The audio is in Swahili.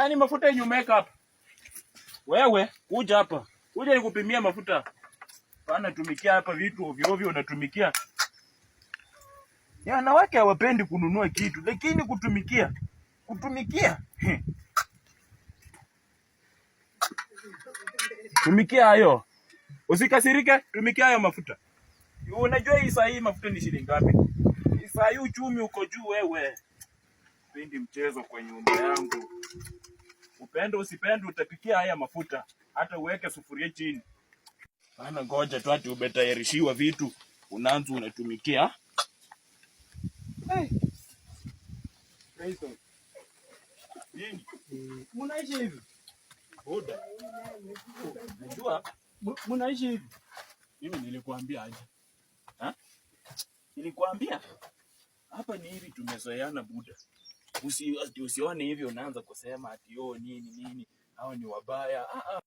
Yaani mafuta yenye umeweka hapa. Wewe kuja hapa. Kuja nikupimia mafuta. Bana tumikia hapa vitu ovyo ovyo unatumikia. Ya wanawake hawapendi kununua kitu, lakini kutumikia. Tumikia hayo. Usikasirike, tumikia hayo mafuta. Unajua hii saa hii mafuta ni shilingi ngapi? Hii saa hii uchumi uko juu wewe. Pendi mchezo kwa nyumba yangu. Upende usipende utapikia haya mafuta. Hata uweke sufuria chini. Bana ngoja tu ati umetayarishiwa vitu. Unaanza unatumikia. Hey. Nini? Mnaishi hivi? Boda. Unajua? Mnaishi hivi? Mimi nilikuambia aje. Ha? Nilikuambia hapa ni hivi tumezoeana buda. Usione hivi unaanza kusema ati nini hao ni wabaya.